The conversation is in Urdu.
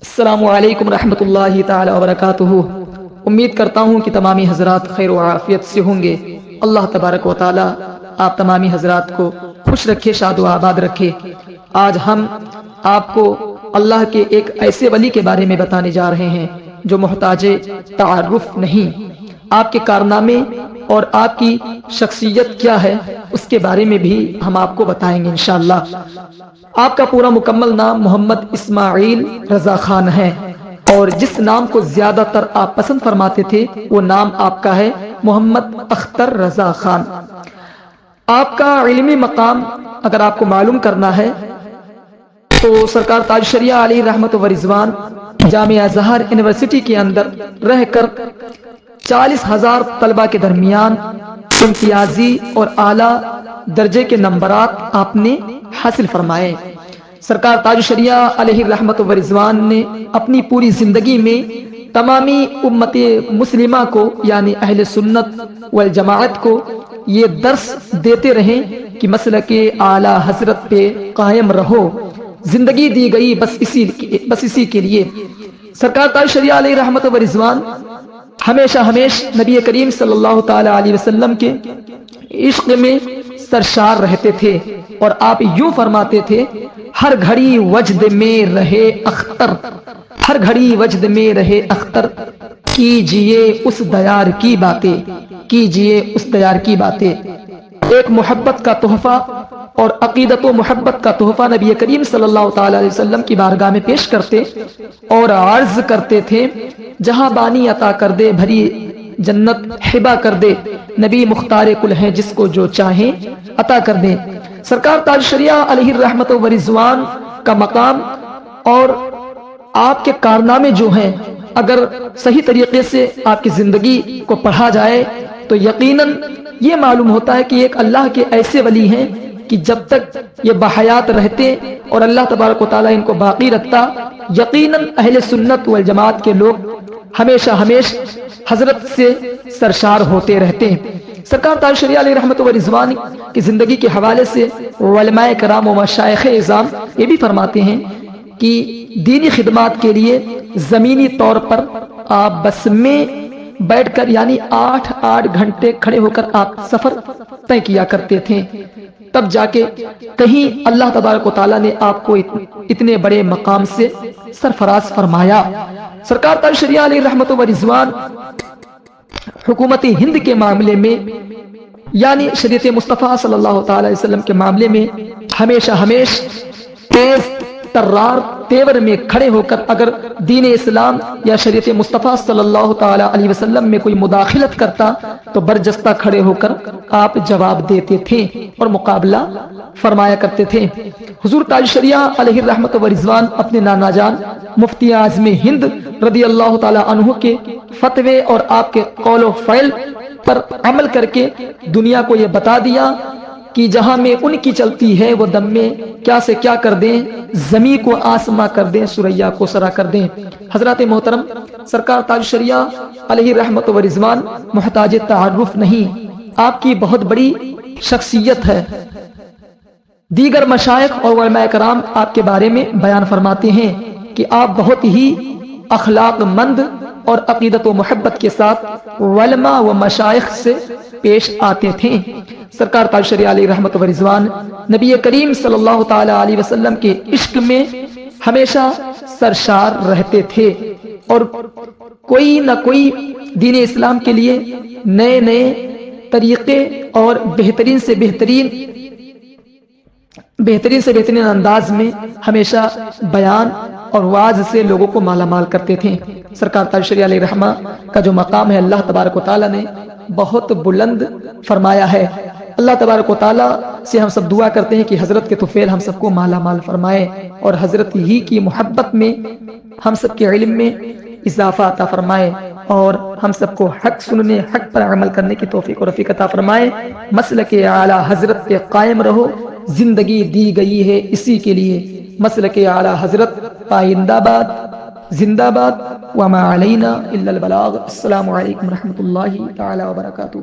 السلام علیکم رحمۃ اللہ تعالی وبرکاتہ۔ امید کرتا ہوں کہ تمامی حضرات خیر و عافیت سے ہوں گے۔ اللہ تبارک و تعالی آپ تمامی حضرات کو خوش رکھے، شاد و آباد رکھے۔ آج ہم آپ کو اللہ کے ایک ایسے ولی کے بارے میں بتانے جا رہے ہیں جو محتاج تعارف نہیں۔ آپ کے کارنامے اور آپ کی شخصیت کیا ہے اس کے بارے میں بھی ہم آپ کو بتائیں گے انشاءاللہ۔ آپ کا پورا مکمل نام محمد اسماعیل رضا خان ہے، اور جس نام کو زیادہ تر آپ پسند فرماتے تھے وہ نام آپ کا ہے محمد اختر رضا خان۔ آپ کا علمی مقام اگر آپ کو معلوم کرنا ہے تو سرکار تاج شریعہ علیہ رحمت و رضوان جامعہ ازہر یونیورسٹی کے اندر رہ کر 40,000 طلبہ کے درمیان امتیازی اور اعلیٰ درجے کے نمبرات آپ نے حاصل فرمائے۔ سرکار تاج شریعہ علیہ رحمت و رضوان نے اپنی پوری زندگی میں تمامی امت مسلمہ کو یعنی اہل سنت والجماعت کو یہ درس دیتے رہے کہ مسلک اعلیٰ حضرت پہ قائم رہو۔ زندگی دی گئی بس اسی کے لیے۔ سرکار تاج شریعہ علیہ رحمت و رضوان ہمیشہ نبی کریم صلی اللہ تعالی علیہ وسلم کے عشق میں سرشار رہتے تھے، اور آپ یوں فرماتے تھے، ہر گھڑی وجد میں رہے اختر، ہر گھڑی وجد میں رہے اختر، کیجئے اس دیار کی باتیں، کیجئے اس دیار کی باتیں۔ ایک محبت کا تحفہ اور عقیدت و محبت کا تحفہ نبی کریم صلی اللہ تعالی علیہ وسلم کی بارگاہ میں پیش کرتے اور عرض کرتے تھے، جہاں بانی عطا کر دے بھری جنت ہبہ کر دے، نبی مختار کل ہیں جس کو جو چاہیں عطا کر دے۔ سرکار تاج شریعہ علیہ الرحمت و رضوان کا مقام اور آپ کے کارنامے جو ہیں اگر صحیح طریقے سے آپ کی زندگی کو پڑھا جائے تو یقیناً یہ معلوم ہوتا ہے کہ ایک اللہ کے ایسے ولی ہیں کہ جب تک یہ بحیات رہتے اور اللہ تبارک و تعالیٰ ان کو باقی رکھتا، یقیناً اہل سنت والجماعت کے لوگ ہمیشہ حضرت سے سرشار ہوتے رہتے ہیں۔ سرکار تاج شریعہ علیہ رحمت و رضوان کی زندگی کے حوالے سے علماء کرام و مشائخ اعظام یہ بھی فرماتے ہیں کہ دینی خدمات کے لیے زمینی طور پر آپ بس میں بیٹھ کر یعنی 8 گھنٹے کھڑے ہو کر آپ سفر طے کیا کرتے تھے، تب جا کے کہیں اللہ تبارک و تعالیٰ نے آپ کو اتنے بڑے مقام سے سرفراز فرمایا۔ سرکار تاج شریعہ علیہ رحمت و رضوان حکومت ہند کے معاملے میں یعنی شریعت مصطفیٰ صلی اللہ تعالی علیہ وسلم کے معاملے میں ہمیشہ تیز ترار تیور میں کھڑے ہو کر اگر دین اسلام یا شریعت مصطفیٰ صلی اللہ تعالی علیہ وسلم میں کوئی مداخلت کرتا تو برجستہ کھڑے ہو کر آپ جواب دیتے تھے اور مقابلہ فرمایا کرتے تھے۔ حضور تاج شریعہ علیہ الرحمت و رضوان اپنے نانا جان مفتی اعظم ہند رضی اللہ تعالی عنہ کے فتوے اور آپ کے قول و فعل پر عمل کر کے دنیا کو یہ بتا دیا کہ جہاں میں ان کی چلتی ہے وہ دم میں کیا سے کیا کر دیں، زمین کو آسماں کر دیں، سریا کو سرا کر دیں۔ حضرات محترم، سرکار تاج شریعہ علیہ رحمت و رضوان محتاج تعارف نہیں، آپ کی بہت بڑی شخصیت ہے۔ دیگر مشائخ اور علماء کرام آپ کے بارے میں بیان فرماتے ہیں کہ آپ بہت ہی اخلاق مند اور عقیدت و محبت کے ساتھ علماء و مشائخ سے پیش آتے تھے۔ سرکار تاج شریعہ علیہ رحمت و رضوان نبی کریم صلی اللہ تعالی علیہ وسلم کے عشق میں ہمیشہ سرشار رہتے تھے، اور کوئی نہ کوئی دین اسلام کے لیے نئے طریقے اور بہترین سے بہترین انداز میں ہمیشہ بیان اور واعظ سے لوگوں کو مالا مال کرتے تھے۔ سرکار تاج شریعہ علیہ رحمہ کا جو مقام ہے اللہ تبارک و تعالیٰ نے بہت بلند فرمایا ہے۔ اللہ تبارک و تعالیٰ سے ہم سب دعا کرتے ہیں کہ حضرت کے طفیل ہم سب کو مالا مال فرمائے، اور حضرت ہی کی محبت میں ہم سب کے علم میں اضافہ عطا فرمائے، اور ہم سب کو حق سننے، حق پر عمل کرنے کی توفیق و رفیق عطا فرمائے۔ مسلک اعلیٰ حضرت پہ قائم رہو، زندگی دی گئی ہے اسی کے لیے۔ مسلک اعلیٰ حضرت پائندہ باد، زندہ باد، وما علینا الا البلاغ۔ السلام علیکم ورحمۃ اللہ تعالی وبرکاتہ۔